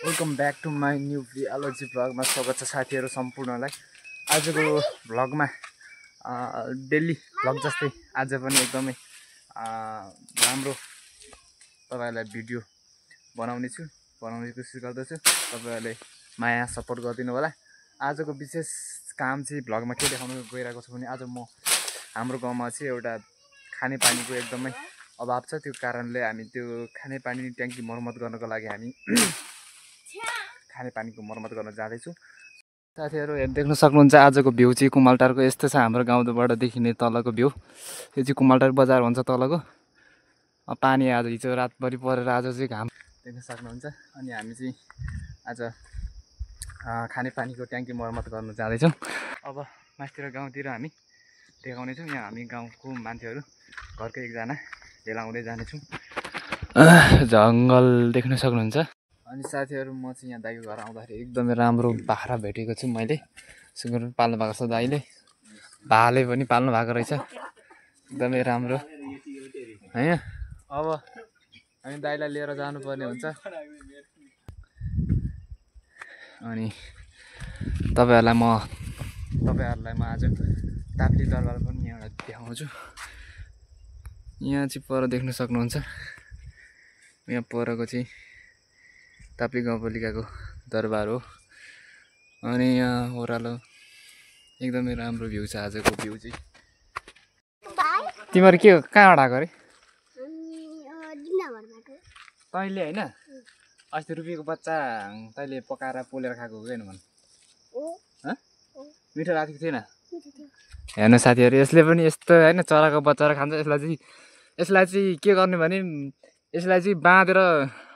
Welcome back to my new biology भ्लगमा स्वागत छ साथीहरू सम्पूर्णलाई। आजको भ्लगमा डेली भ्लग जस्तै आज पनि एकदमै राम्रो तपाईहरुलाई भिडियो बनाउने कोसिस गर्दैछु। तपाईहरुले माया सपोर्ट गरिदिनु होला। आजको विशेष काम चाहिँ भ्लगमा के देखाउन गइरहेको छु भने आज म हाम्रो गाउँमा चाहिँ एउटा खानेपानीको एकदमै अभाव छ। त्यो कारणले हामी त्यो खानेपानी ट्याङ्की मर्मत गर्नको लागि हामी खानेपानीको मर्मत गर्न जाँदैछु। साथीहरू देख्न सक्नुहुन्छ आजको भ्यू चाहिँ कुमालटारको यस्तो छ। हाम्रो गाउँबाट देखिने तलको भ्यू यो चाहिँ कुमालटार बजार भन्छ तलको। पानी आज हिजो रातभरि परेर आज चाहिँ घाम देख्न सक्नुहुन्छ। अनि हामी चाहिँ आज खानेपानीको ट्याङ्की मर्मत गर्न जाँदैछौँ। अब मास्तिर गाउँतिर हामी देखाउनेछौँ। यहाँ हामी गाउँको मान्छेहरू घरको एकजना भेला हुँदै जानेछौँ। जङ्गल देख्न सक्नुहुन्छ। अनि साथीहरू म चाहिँ यहाँ दाइको घर आउँदाखेरि एकदमै राम्रो बाख्रा भेटेको छु मैले। सुँगुर पाल्नु भएको छ दाइले, भाले पनि पाल्नु भएको रहेछ। एकदमै राम्रो हैन। अब हामी दाइलाई लिएर जानुपर्ने हुन्छ। अनि तपाईहरुलाई म आज ताप्ली दरबार पनि यहाँबाट देखाउँछु। यहाँ चाहिँ पर देख्न सक्नुहुन्छ। यहाँ परको चाहिँ ताप्ली गाउँपालिकाको दरबार हो। अनि यहाँ ओह्रालो एकदमै राम्रो भ्यू छ आजको भ्यू चाहिँ। तिमीहरू के कहाँबाट आएको अरे? तैँले होइन अस्ति रुपीको बच्चा तैँले पकाएर पोलेर खाएको होइन भन्? मिठो लागेको थिएन? हेर्नु साथीहरू यसले पनि यस्तो होइन चराको बच्चा खान्छ। यसलाई चाहिँ के गर्ने भने यसलाई चाहिँ बाँधेर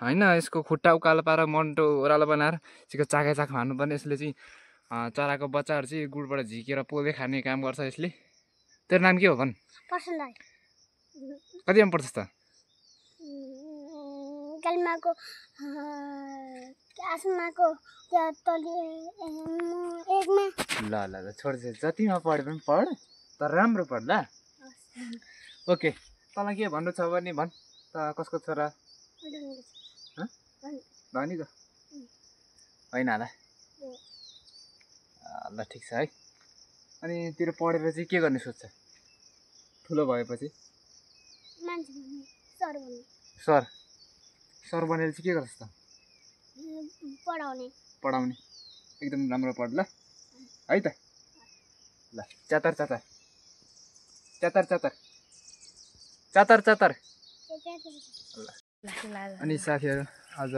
होइन यसको खुट्टा उकालो पारेर मन्टो ओह्रालो बनाएर यसको चाख हान्नुपर्ने। यसले चाहिँ चराको बच्चाहरू चाहिँ गुडबाट झिकेर पोल्दै खाने काम गर्छ यसले। तेरो नाम के हो भन्? कतिमा पढ्छस् त? ल छोड जतिमा पढे पनि पढ तर राम्रो पढ ल। ओके तँलाई के भन्नु छ भने भन् त। कसको छोरा? धनीको होइन होला। ल ठिक छ है। अनि तेरो पढेर चाहिँ के गर्ने सोध्छ ठुलो भएपछि? सर बनेर चाहिँ के गर्छस् त? पढाउने। एकदम राम्रो पढ ल है त। ल च्यातर अनि साथीहरू आज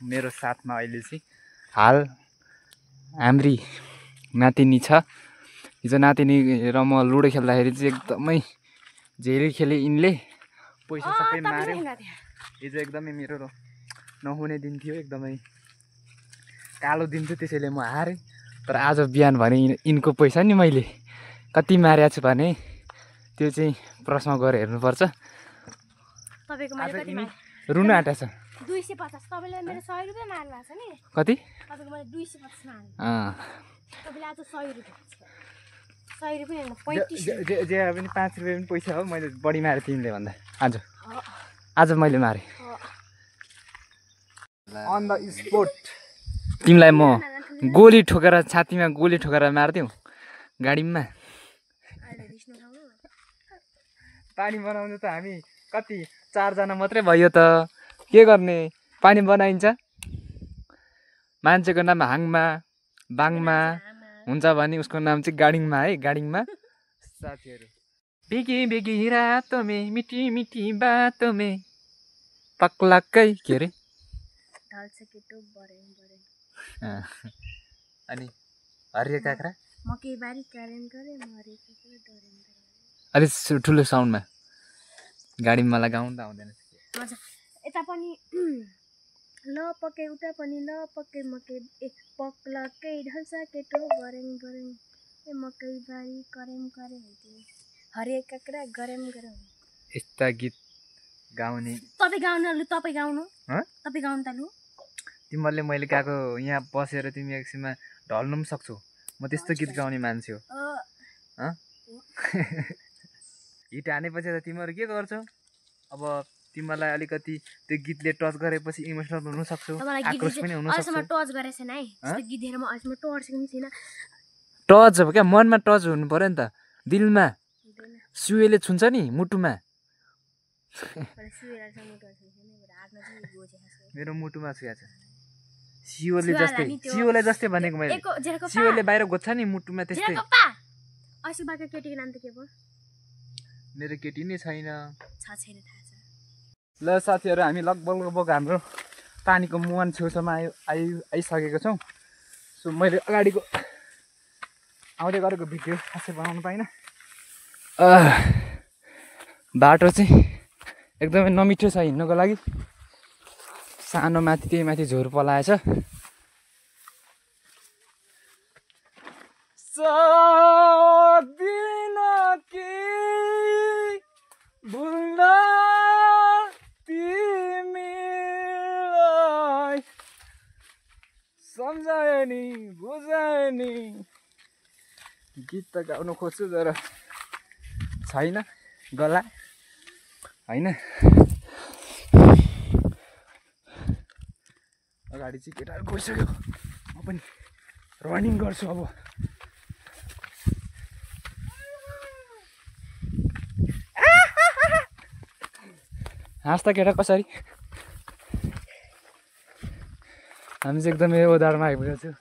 मेरो साथमा अहिले चाहिँ हाल हाम्री नातिनी छ। हिजो नातिनी र म लुडो खेल्दाखेरि चाहिँ एकदमै झेली खेले यिनले पैसा सबै मार्यो। हिजो एकदमै मेरो नहुने दिन थियो, एकदमै कालो दिन थियो, त्यसैले म हारेँ। तर आज बिहान भने यिनको पैसा नि मैले कति मारेको छु भने त्यो चाहिँ प्रश्न गरेर हेर्नुपर्छ। रुन आँटेको छ 250। तपाईले मेरो 100 रुपैयाँ मार्नु भएको छ नि। कति? तपाईको मैले 250 मार्नु। तपाईले आज 100 रुपैयाँ 100 रुपैयाँ हैन 35। जे पनि 5 रुपैयाँ पनि पैसा हो। मैले बढी मारे तिमीले भन्दा आज मैले मारे अन द स्पोट। तिमीलाई म गोली ठोकेर छातीमा गोली ठोकेर मार्दिउँ गाडीमा। पानी बनाउनु त हामी कति 4 जना मात्रै भयो त के गर्ने? पानी बनाइन्छ। मान्छेको नाम हाङमा बाङमा हुन्छ भने उसको नाम चाहिँ गाडिङमा है। गाडिङमा साथीहरू बिगी रातो में मिठी मिठी बातो में पक्लाकै के अरे अनि हरियो काँक्रा मकैबारी करेन करे मरे अलिक ठुलो साउन्डमा गाडीमा मलाई गाउनु त आउँदैन। यता पनि ल पके उता पनि ल पके मकै पक्लकै ढल्छ केटो गरेङ गरेङ ए मकैबारी करेम करे हरियो काँक्रा गरम गरम। यस्ता गीत गाउने तपाईँ गाउनु लु। तपाईँ गाउनु त लु। तिमीहरूले मैले गाएको यहाँ बसेर तिमी एकछिनमा ढल्नु पनि सक्छौ। म त्यस्तो गीत गाउने मान्छे हो। हिट हानेपछि त तिमीहरू के गर्छौ? अब तिमीलाई अलिकति त्यो गीतले टच गरेपछि इमोसनल हुन सक्छौ, आक्रोश पनि हुन सक्छ। टच गरेको छैन है गीत हेरेर म अहिलेसम्म टर्सेको पनि छैन। टच अब क्या मनमा टच हुनु पर्यो नि त, दिलमा सुवेले छुन्छ नि मुटुमा। मेरो मुटुमा छुया छ सियोले जस्तै भनेको मैले। सियोले बाहिर गोज्छ नि मुटुमा त्यस्तै। केटीको नाम त के भयो? मेरो केटी नै छैन। छैन थाहा छ। ल साथीहरू हामी लगभग हाम्रो पानीको मुहान छेउछाउमा आइसकेको छौँ। सो मैले अगाडिको आउँदै गरेको भिडियो खासै बनाउनु पाइनँ। बाटो चाहिँ एकदमै नमिठो छ हिँड्नको लागि। सानो माथि त्यही माथि झोर पलाएछ। सक्दिन कि भुल्न तिमीलाई, सम्झाए नि बुझाए नि। गीत त गाउनु खोज्छु तर छैन गला होइन। अगाडि चाहिँ केटाहरू गइसक्यो, म पनि रनिङ गर्छु अब। हाँस्दा केटा कसरी? हामी चाहिँ एकदमै ओधारमा आइपुगेको छु।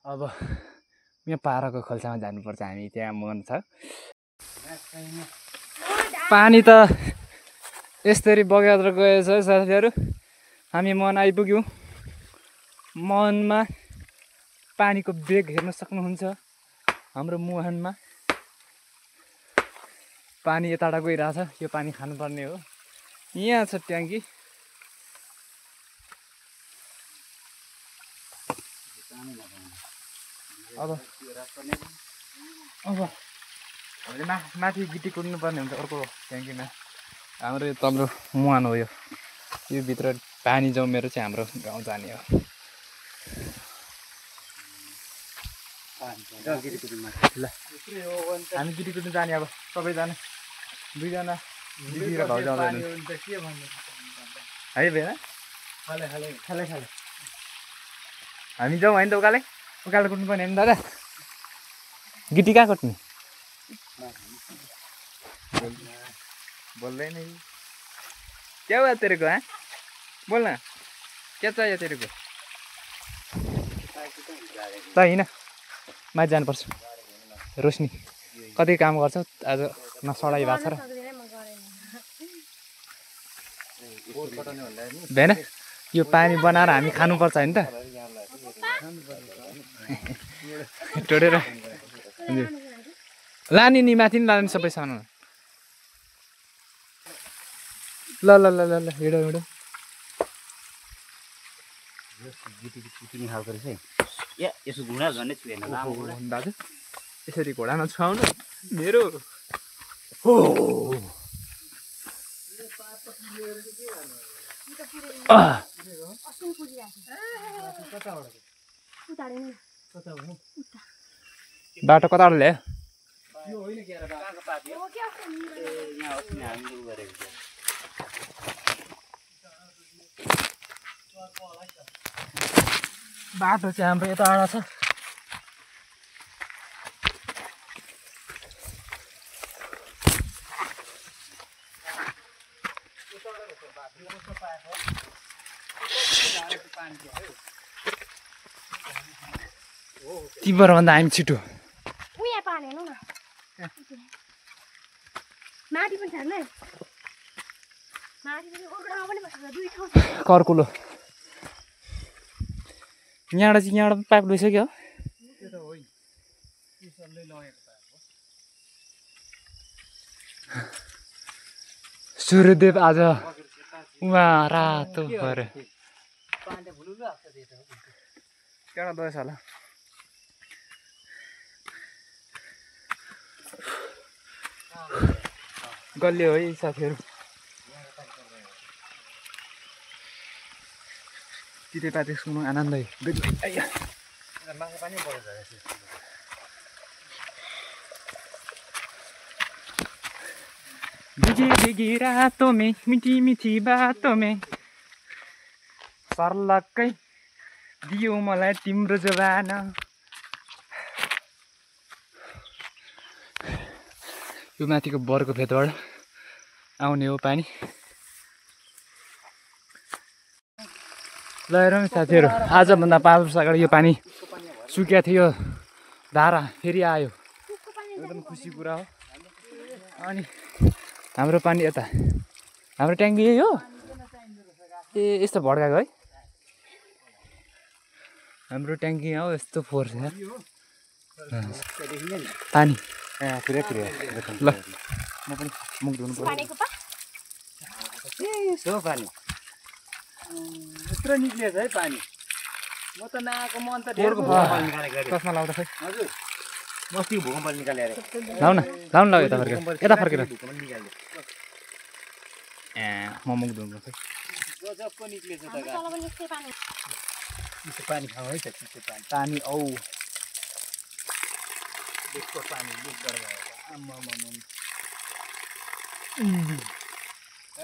अब यहाँ पाराको खोल्सामा जानुपर्छ हामी, त्यहाँ मन छ। पानी त यसरी बगेर गएछ साथीहरू। हामी मन आइपुग्यौँ। मनमा पानीको बेग हेर्न सक्नुहुन्छ हाम्रो मुहानमा। पानी यताबाट गइरहेछ, यो पानी खानुपर्ने हो। यहाँ छ ट्याङ्की। अब हामीले माथि गिटी कुद्नु पर्ने हुन्छ अर्को ट्याङ्कीमा। हाम्रो यो तल्लो मुहान हो, यो भित्र पानी जमेर चाहिँ हाम्रो गाउँ जाने हो। ल हामी गिटी कुद्नु जाने अब सबैजना, दुईजना दिदी र भाउजू आउँदैन है बेला। खाले हामी जाउँ होइन त उकालै कुद्नु पर्ने होइन दादा। गिटी कहाँ कुट्ने? बोल्दैन क्या हुआ तेरे को? बोल न क्या चाहियो तेरे को? ल हिँड माथि जानुपर्छ। रोशनी कति काम गर्छ आज, नसडाइ भएको छ र भएन। यो पानी बनाएर हामी खानुपर्छ होइन त। टोडेर लाने नि माथि नि लाने सबै सामान। ल ल ल ल ल हिँड हिँड। यसो घुँडा झन्डै छुएन दाजु यसरी घोडा नछुवाउनु मेरो। बाटो कताबाट ल्यायो? बाटो चाहिँ हाम्रो यताबाट छ। तिमीहरूभन्दा हामी छिटो। उहाँ पानी हेर्नु न, माथि पनि छैन। माथि पनि ओर्कोमा पनि बसेको दुई ठाउँ छ। कर्कुलो यहाँबाट चाहिँ यहाँबाट पाइप लैसक्यो। सूर्यदेव आज उहाँ रातो भएर केटा दएछ होला। गल्ले हो है साथीहरू। तितेपाती सुन्नु आनन्दै। भीगी भीगी रातों में मीठी मीठी बातों में सर्लक्कै दियो मलाई तिम्रो जवाना। यो माथिको बरको फेदबाट आउने हो पानी। ल हेरौँ साथीहरू, आजभन्दा 5 वर्ष अगाडि यो पानी सुकिया थियो, धारा फेरि आयो, एकदम खुसी कुरा हो। अनि हाम्रो पानी यता हाम्रो ट्याङ्की यही हो। ए यस्तो भड्काएको है हाम्रो ट्याङ्की यहाँ हो, यस्तो फोहोर छ पानी। ल म पनि मुख धुनु पर्छ। पानी यत्रो निक्लिएछ है पानी। म त नआएको मन त चस्मा लाउँदा खै हजुर मस्ती भूकम्प निकाले अरे। लाउन लाउन ल यता फर्केर म मुख धुनु खै गजबको निक्लिएछ त चिसो पानी खाऊ है त। चिसो पानी पानी औ त्यसको पानी लिक गरेर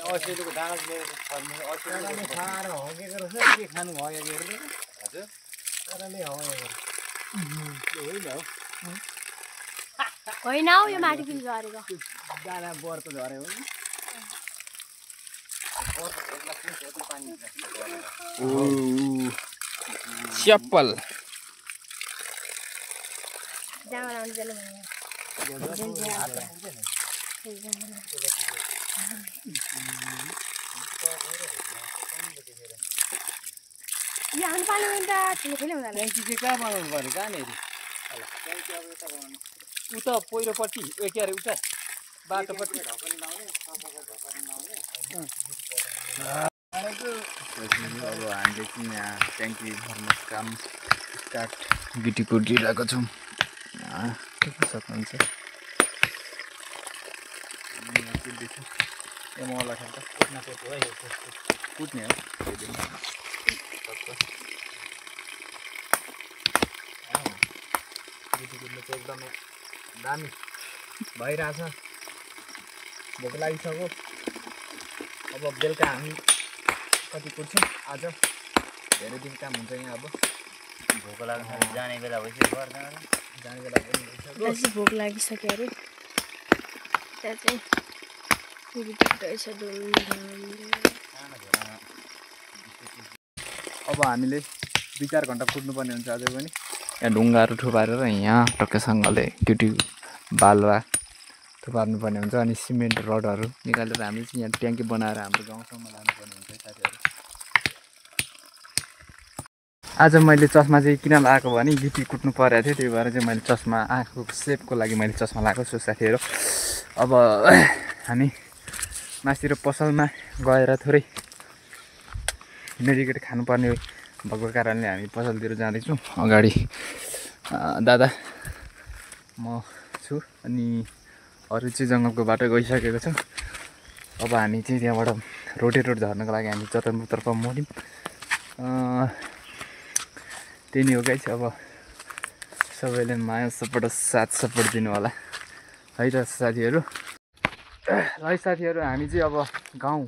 औषधीको दाना खाएर हगेको रहेछ। के खानु भयो हजुर तरले होइन हौ यो माथि फेरि झरेको दाना बर त झऱ्यो च्याप्पल जामा लाउनु जानु यहाँ पानी त ठुलो ठुलो हुँदैन। ट्याङ्की चाहिँ कहाँ बनाउनु पऱ्यो कहाँनिर? उता पहिरोपट्टि के अरे उता बाटोपट्टि अब हामीले चाहिँ यहाँ ट्याङ्की भर्ने काम स्टार्ट गिटी कुटिरहेको छौँ। देख्न सक्नुहुन्छ कुट्ने हो गिटी कुट्नु चाहिँ एकदमै दामी भइरहेछ। भोक लागिसक्यो। अब बेलुका हामी कति कुट्छौँ आज धेरै दिन काम हुन्छ यहाँ। अब भोक लाग्छ जाने बेला भइसक्यो जाने बेला पनि भइसक्यो। दाजु भोक लागिसक्यो अरे त्यहाँ चाहिँ अब हामीले 2-4 घन्टा कुट्नुपर्ने हुन्छ अझै पनि। यहाँ ढुङ्गाहरू थुपारेर यहाँ टक्कसँगले गिटी बालुवा थुपार्नुपर्ने हुन्छ। अनि सिमेन्ट रडहरू निकालेर हामी चाहिँ यहाँ ट्याङ्की बनाएर हाम्रो गाउँसम्म लानुपर्ने हुन्छ साथीहरू। आज मैले चस्मा चाहिँ किन लगाएको भने गिटी कुट्नु परेको थियो, त्यही भएर चाहिँ मैले चस्मा आँखाको सेपको लागि मैले चस्मा लगाएको छु साथीहरू। अब हामी मास्तिर पसलमा गएर थोरै मेडिकेट खानुपर्ने भएको कारणले हामी पसलतिर जाँदैछौँ। अगाडि दादा म छु अनि अरू चाहिँ जङ्गलको बाटो गइसकेको छ। अब हामी चाहिँ त्यहाँबाट रोटेट झर्नको लागि हामी चतरतर्फ मोड्यौँ। त्यही नै हो गाइस। अब सबैले माया सपोर्ट साथ सपोर्ट दिनु होला है त साथीहरू। है साथीहरू हामी चाहिँ अब गाउँ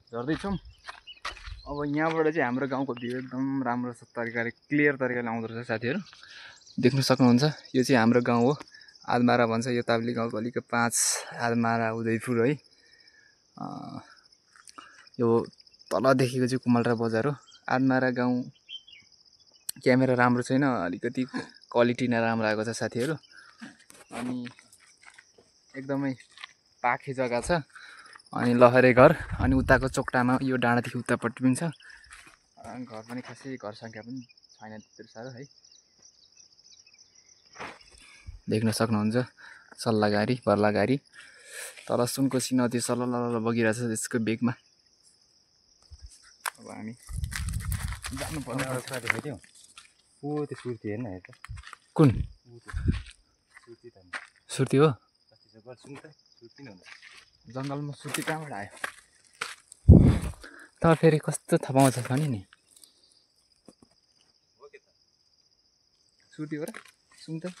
झर्दैछौँ। अब यहाँबाट चाहिँ हाम्रो गाउँको भ्यू एकदम राम्रो तरिकाले क्लियर तरिकाले आउँदो रहेछ साथीहरू, देख्न सक्नुहुन्छ। यो चाहिँ हाम्रो गाउँ हो, आदमारा भन्छ यो ताप्ली गाउँपालिका 5 आदमारा उदयपुर है। यो तल देखेको चाहिँ कुमलरा बजार हो। आदमारा गाउँ क्यामेरा राम्रो छैन, अलिकति क्वालिटी नराम्रो आएको छ साथीहरू। अनि एकदमै पाखे जग्गा छ अनि लहरे घर। अनि उताको चोकटामा यो डाँडादेखि उतापट्टि पनि छ। घर पनि खासै घर सङ्ख्या पनि छैन त्यत्रो साह्रो है, देख्न सक्नुहुन्छ। सल्लाघारी पर्लाघारी तल सुनकोशी नदी सल्ल बगिरहेछ त्यसको बेगमा। अब हामी जानुपर्ने देखाइदिउँ ऊ त्यो सुर्ती हेर्न हेर त कुन सुर्ती त सुर्ती हो? सुर्ती नै हुन्छ जङ्गलमा सुर्ती कहाँबाट आयो त? फेरि कस्तो थाहा पाउँछ भने नि सुर्ती हो र सुन त?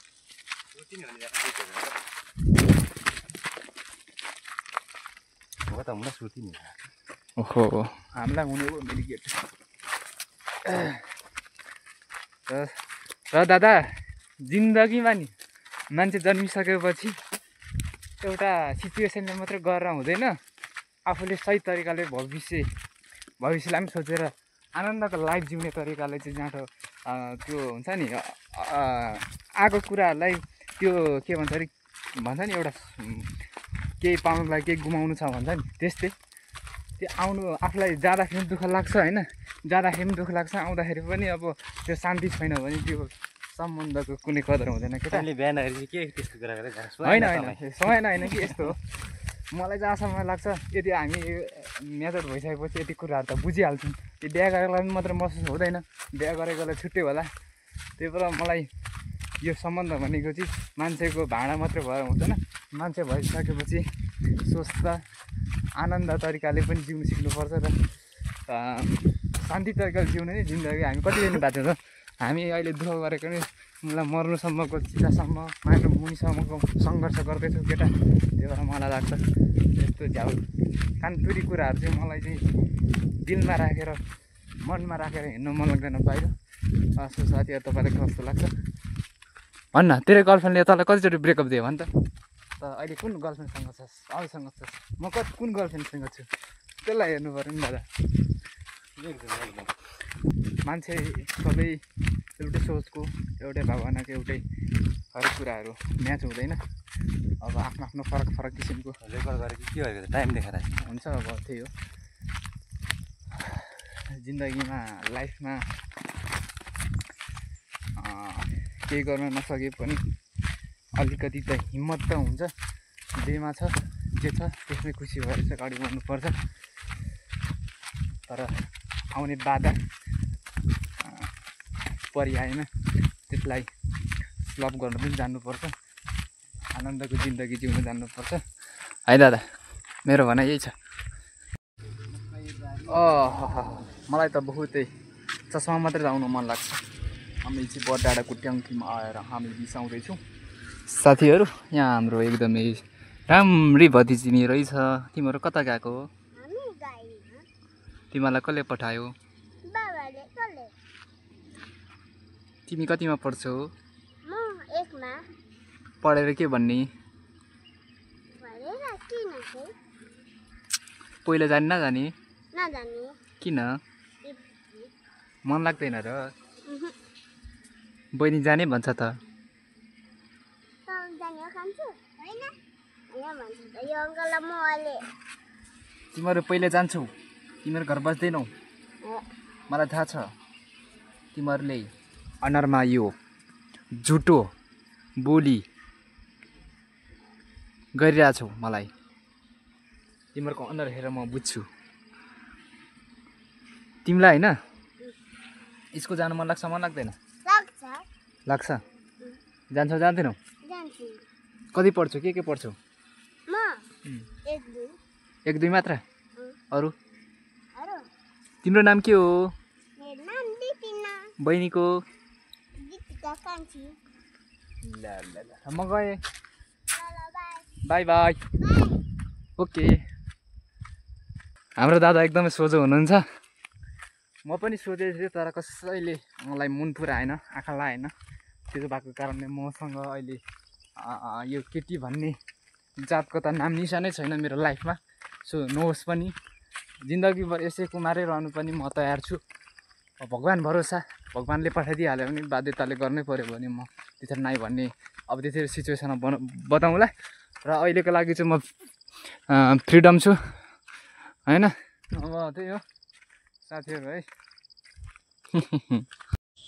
त हुन सुर्ती नि ओहो हामीलाई हुने हो मेडिकेट र दादा जिन्दगीमा नि मान्छे जन्मिसकेपछि एउटा सिचुएसनले मात्रै गरेर हुँदैन आफूले सही तरिकाले भविष्यलाई पनि सोचेर आनन्दको लाइफ जिउने तरिकाले चाहिँ जाँठो त्यो हुन्छ नि आएको कुराहरूलाई त्यो के भन्छ अरे भन्छ नि एउटा केही पाउनुलाई केही गुमाउनु छ भन्छ नि त्यस्तै त्यो आउनु आफूलाई जाँदाखेरि पनि दुःख लाग्छ होइन जाँदाखेरि पनि दुःख लाग्छ आउँदाखेरि पनि अब त्यो शान्ति छैन भने त्यो सम्बन्धको कुनै कदर हुँदैन के अहिले बिहानखेरि के त्यस्तो कुरा गरेर होइन होइन कि यस्तो हो मलाई जहाँसम्म लाग्छ यदि हामी म्याचर भइसकेपछि यति कुराहरू त बुझिहाल्छौँ त्यो बिहा गरेकोलाई पनि मात्र महसुस हुँदैन बिहा गरेकोलाई छुट्टै होला त्यही भएर मलाई यो सम्बन्ध भनेको चाहिँ मान्छेको भाँडा मात्रै भएर हुँदैन मान्छे भइसकेपछि स्वस्थ आनन्द तरिकाले पनि जिउनु सिक्नुपर्छ र शान्ति तरिकाले जिउनु नै जिन्दगी हामी कति दिन बाँच्छ त हामी अहिले दुःख गरेको नि मलाई मर्नुसम्मको चितासम्म मार्नु मुनिसम्मको सङ्घर्ष गर्दैछौँ केटा त्यही भएर मलाई लाग्छ यस्तो झ्याउ कानतुरी कुराहरू चाहिँ मलाई चाहिँ दिलमा राखेर मनमा राखेर हिँड्नु मन लाग्दैन बाहिर सो साथीहरू तपाईँलाई कस्तो लाग्छ भन्न तेरो गर्लफ्रेन्डले तँलाई कतिचोटि ब्रेकअप दियो भन् त अहिले कुन गर्लफ्रेन्डसँग छस् अरूसँग छस् म कुन गर्लफ्रेन्डसँग छु त्यसलाई हेर्नु पऱ्यो नि दादा मान्छे सबै एउटै सोचको एउटै भावनाको एउटै हरेक कुराहरू म्याच हुँदैन अब आफ्नो आफ्नो फरक किसिमको रेकर्ड गरेर के गरेको टाइम देखाएर हुन्छ अब त्यही हो जिन्दगीमा लाइफमा केही गर्न नसके पनि अलिकति त हिम्मत त हुन्छ जेमा छ जे छ त्यसमै खुसी भएर चाहिँ अगाडि बढ्नुपर्छ तर आउने बाधा पर्यायमा त्यसलाई सल्भ गर्न पनि जान्नुपर्छ आनन्दको जिन्दगी जिउन जान्नुपर्छ है दादा मेरो भनाइ यही छ मलाई त बहुतै चस्मा मात्रै लाउनु मन लाग्छ हामी चाहिँ बडाँडा कुट्याङकीमा आएर हामी बिसाउँदैछौँ साथीहरू यहाँ हाम्रो एकदमै राम्री भतिजिनी रहेछ तिमीहरू कता गएको हो तिमीलाई कसले पठायो तिमी कतिमा पढ्छौ पढेर के भन्ने पहिला जाने नजाने किन मन लाग्दैन र बहिनी जाने भन्छ त तिमीहरू पहिले जान्छौ तिमीहरू घर बस्दैनौ मलाई थाहा छ तिमीहरूले अनुहारमा यो झुटो बोली गरिरहेछौ मलाई तिमीहरूको अनुहार हेरेर म बुझ्छु तिमीलाई होइन स्कुल जानु मन लाग्छ मन लाग्दैन लाग्छ जान्छौ जान्दैनौ कति पढ्छौ के पढ्छौ एक दुई मात्र अरू तिम्रो नाम के हो बहिनीको ल म गएँ बाई बाई ओके हाम्रो दादा एकदमै सोझो हुनुहुन्छ म पनि सोधेको थिएँ तर कसैले मलाई मुन पुराएन आँखा लाएन त्यो भएको कारणले मसँग अहिले यो केटी भन्ने जातको त नाम निशानै छैन मेरो लाइफमा सो नहोस् पनि जिन्दगीभर यसै कुमारै रहनु पनि म तयार छु भगवान् भरोसा भगवान्ले पठाइदिइहाल्यो भने बाध्यताले गर्नै पऱ्यो भने म त्यसरी नाइ भन्ने अब त्यसरी सिचुएसनमा बताउँला र अहिलेको लागि चाहिँ म फ्रिडम छु होइन अब त्यही हो साथीहरू है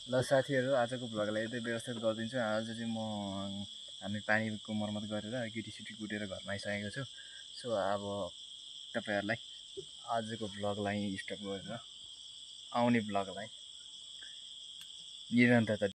ल साथीहरू आजको भ्लगलाई यतै व्यवस्थित गरिदिन्छु आज चाहिँ हामी पानीको मर्मत गरेर गिटीसिटी कुटेर घरमा आइसकेको छु सो अब तपाईँहरूलाई आजको भ्लगलाई स्टप गरेर आउने भ्लगलाई निरन्तरता